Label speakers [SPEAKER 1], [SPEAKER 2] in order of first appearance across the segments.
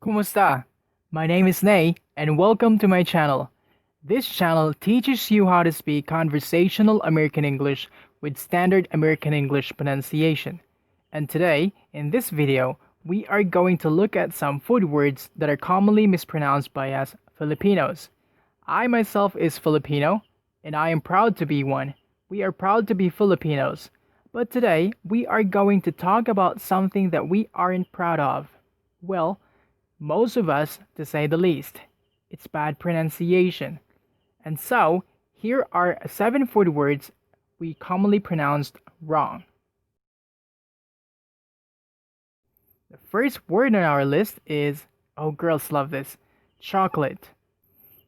[SPEAKER 1] Kumusta? My name is Nay, and welcome to my channel. This channel teaches you how to speak conversational American English with standard American English pronunciation. And today, in this video, we are going to look at some food words that are commonly mispronounced by us Filipinos. I myself is Filipino, and I am proud to be one. We are proud to be Filipinos. But today, we are going to talk about something that we aren't proud of. Well, most of us, to say the least. It's bad pronunciation. And so, here are 7 food words we commonly pronounced wrong. The first word on our list is, oh girls love this, chocolate.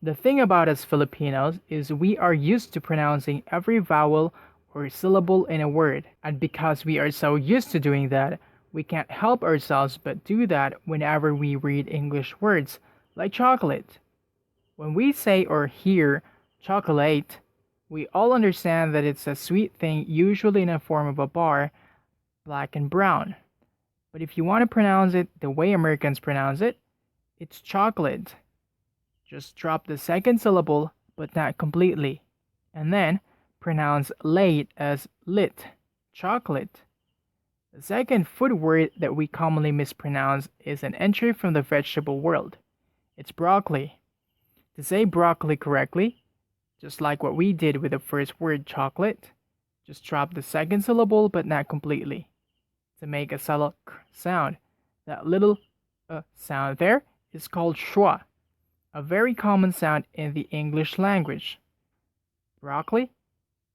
[SPEAKER 1] The thing about us Filipinos is we are used to pronouncing every vowel or syllable in a word. And because we are so used to doing that, we can't help ourselves but do that whenever we read English words, like chocolate. When we say or hear chocolate, we all understand that it's a sweet thing usually in the form of a bar, black and brown. But if you want to pronounce it the way Americans pronounce it, it's chocolate. Just drop the second syllable, but not completely, and then pronounce late as lit, chocolate. The second food word that we commonly mispronounce is an entry from the vegetable world. It's broccoli. To say broccoli correctly, just like what we did with the first word chocolate, just drop the second syllable but not completely. To make a subtle k sound, that little sound there is called schwa, a very common sound in the English language. Broccoli,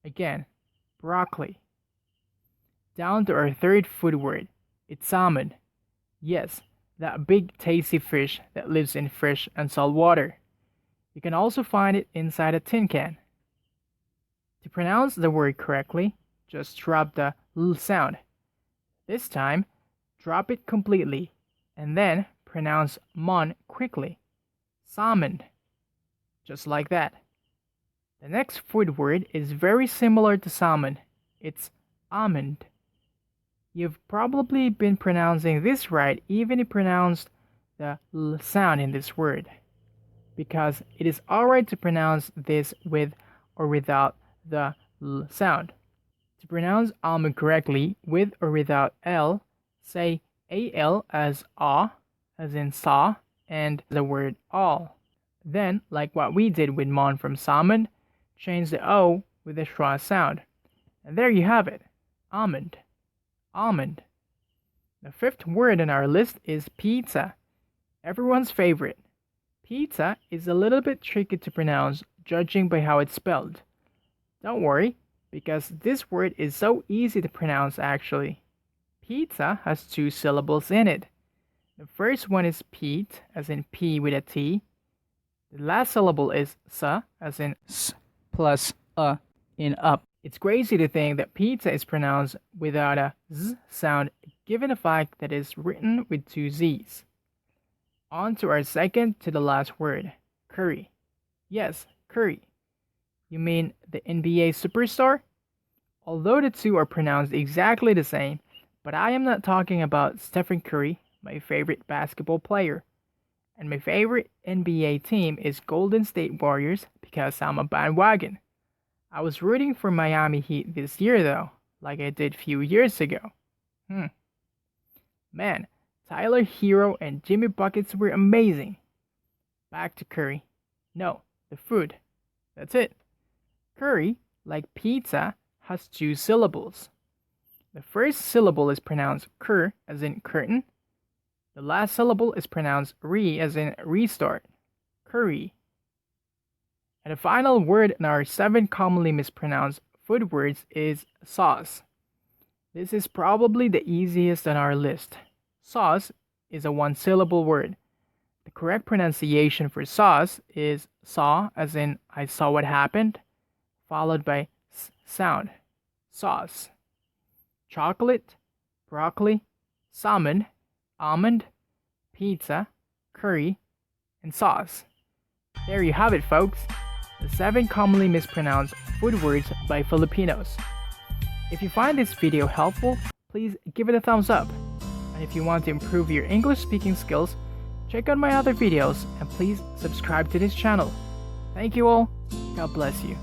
[SPEAKER 1] again, broccoli. Down to our third food word. It's salmon. Yes, that big tasty fish that lives in fresh and salt water. You can also find it inside a tin can. To pronounce the word correctly, just drop the l sound. This time, drop it completely, and then pronounce mon quickly. Salmon. Just like that. The next food word is very similar to salmon. It's almond. You've probably been pronouncing this right even if you pronounced the l sound in this word, because it is alright to pronounce this with or without the l sound. To pronounce almond correctly with or without l, say al as a, as in saw, and the word all. Then, like what we did with mon from salmon, change the o with a schwa sound. And there you have it, almond. Almond. The fifth word on our list is pizza, everyone's favorite. Pizza is a little bit tricky to pronounce judging by how it's spelled. Don't worry, because this word is so easy to pronounce actually. Pizza has 2 syllables in it. The first one is Pete, as in P with a T. The last syllable is sa, as in s plus a in up. It's crazy to think that pizza is pronounced without a z sound given the fact that it's written with 2 z's. On to our second to the last word, curry. Yes, curry. You mean the NBA superstar? Although the two are pronounced exactly the same, but I am not talking about Stephen Curry, my favorite basketball player. And my favorite NBA team is Golden State Warriors because I'm a bandwagon. I was rooting for Miami Heat this year though, like I did few years ago. Man, Tyler Hero and Jimmy Buckets were amazing. Back to curry. No, the food. That's it. Curry, like pizza, has 2 syllables. The first syllable is pronounced cur, as in curtain. The last syllable is pronounced re, as in restart. Curry. And the final word in our 7 commonly mispronounced food words is sauce. This is probably the easiest on our list. Sauce is a 1-syllable word. The correct pronunciation for sauce is saw, as in I saw what happened, followed by s sound. Sauce. Chocolate, broccoli, salmon, almond, pizza, curry, and sauce. There you have it, folks. The 7 commonly mispronounced food words by Filipinos. If you find this video helpful, please give it a thumbs up. And if you want to improve your English speaking skills, Check out my other videos and please subscribe to this channel. Thank you all. God bless you.